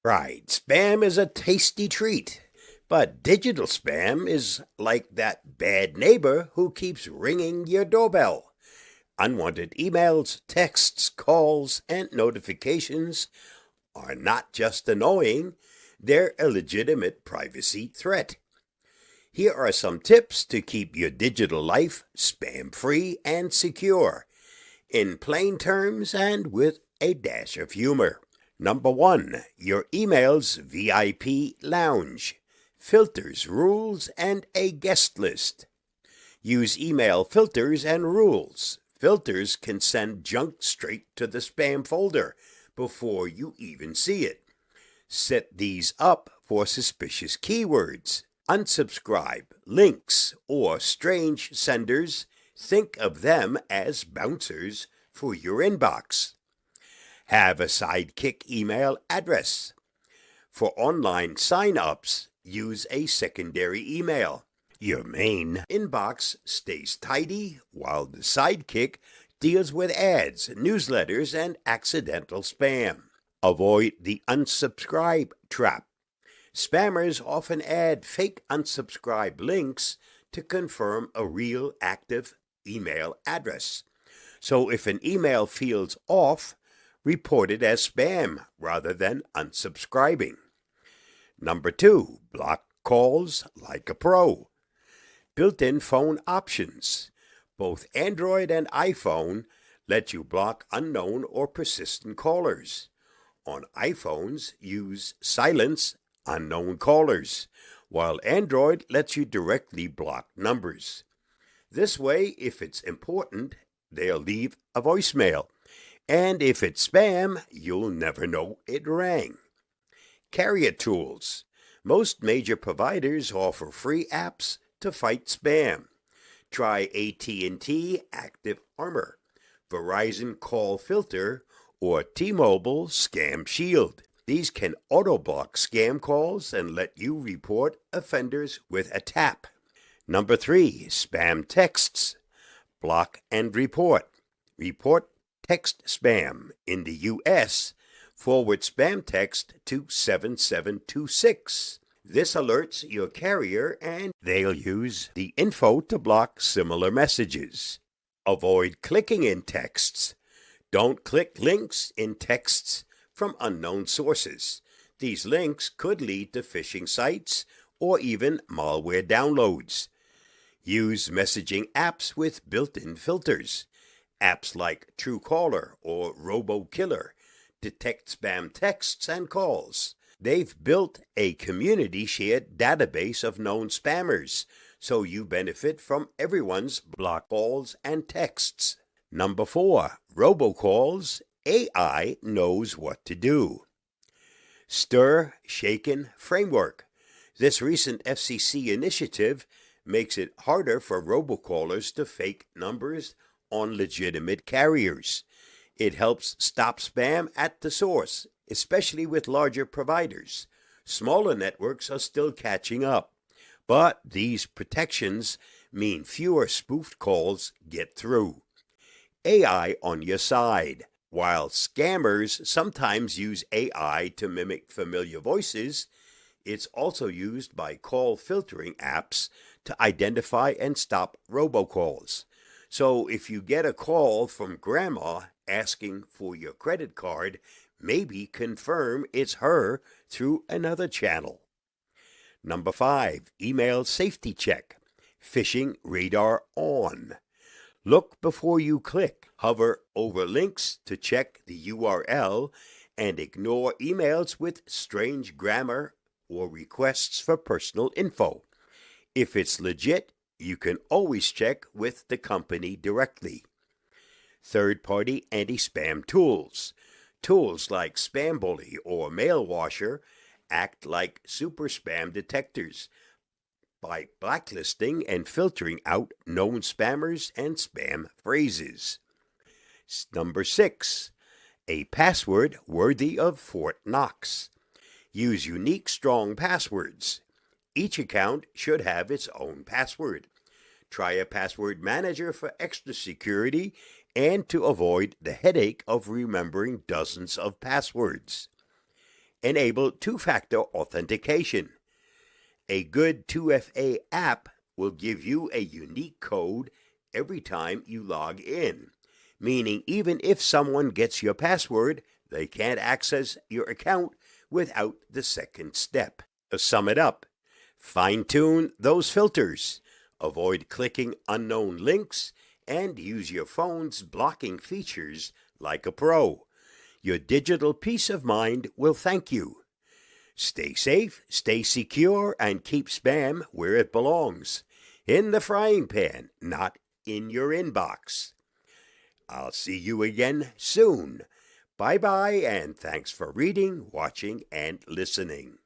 Right, spam is a tasty treat. But digital spam is like that bad neighbor who keeps ringing your doorbell. Unwanted emails, texts, calls, and notifications are not just annoying, they're a legitimate privacy threat. Here are some tips to keep your digital life spam free and secure, in plain terms and with a dash of humor. Number 1, your email's VIP lounge. Filters, rules, and a guest list. Use email filters and rules. Filters can send junk straight to the spam folder before you even see it. Set these up for suspicious keywords. Unsubscribe, links, or strange senders. Think of them as bouncers for your inbox. Have a sidekick email address. For online sign-ups, use a secondary email. Your main inbox stays tidy while the sidekick deals with ads, newsletters, and accidental spam. Avoid the unsubscribe trap. Spammers often add fake unsubscribe links to confirm a real active email address. So if an email feels off, report it as spam rather than unsubscribing. Number 2, block calls like a pro. Built-in phone options. Both Android and iPhone let you block unknown or persistent callers. On iPhones, use silence unknown callers, while Android lets you directly block numbers. This way, if it's important, they'll leave a voicemail, and if it's spam, you'll never know it rang. Carrier tools. Most major providers offer free apps to fight spam. Try AT&T Active Armor, Verizon Call Filter, or T-Mobile Scam Shield. These can auto-block scam calls and let you report offenders with a tap. Number 3, spam texts. Block and report. Report text spam. In the U.S., forward spam text to 7726. This alerts your carrier and they'll use the info to block similar messages. Avoid clicking in texts. Don't click links in texts from unknown sources. These links could lead to phishing sites or even malware downloads. Use messaging apps with built-in filters. Apps like Truecaller or RoboKiller detect spam texts and calls. They've built a community-shared database of known spammers, so you benefit from everyone's block calls and texts. Number 4, robocalls. AI knows what to do. Stir Shaken Framework. This recent FCC initiative makes it harder for robocallers to fake numbers on legitimate carriers. It helps stop spam at the source, especially with larger providers. Smaller networks are still catching up, but these protections mean fewer spoofed calls get through. AI on your side. While scammers sometimes use AI to mimic familiar voices, it's also used by call filtering apps to identify and stop robocalls. So if you get a call from grandma asking for your credit card, maybe confirm it's her through another channel. Number 5, email safety check. Phishing radar on. Look before you click. Hover over links to check the URL and ignore emails with strange grammar or requests for personal info. If it's legit, you can always check with the company directly. Third-party anti-spam tools. Tools like Spam Bully or Mail Washer act like super spam detectors by blacklisting and filtering out known spammers and spam phrases. Number 6, a password worthy of Fort Knox. Use unique, strong passwords. Each account should have its own password. Try a password manager for extra security and to avoid the headache of remembering dozens of passwords. enable two-factor authentication. A good 2FA app will give you a unique code every time you log in, meaning even if someone gets your password, they can't access your account without the second step. To sum it up, fine-tune those filters, avoid clicking unknown links, and use your phone's blocking features like a pro. Your digital peace of mind will thank you. Stay safe, stay secure, and keep spam where it belongs. In the frying pan, not in your inbox. I'll see you again soon. Bye-bye, and thanks for reading, watching, and listening.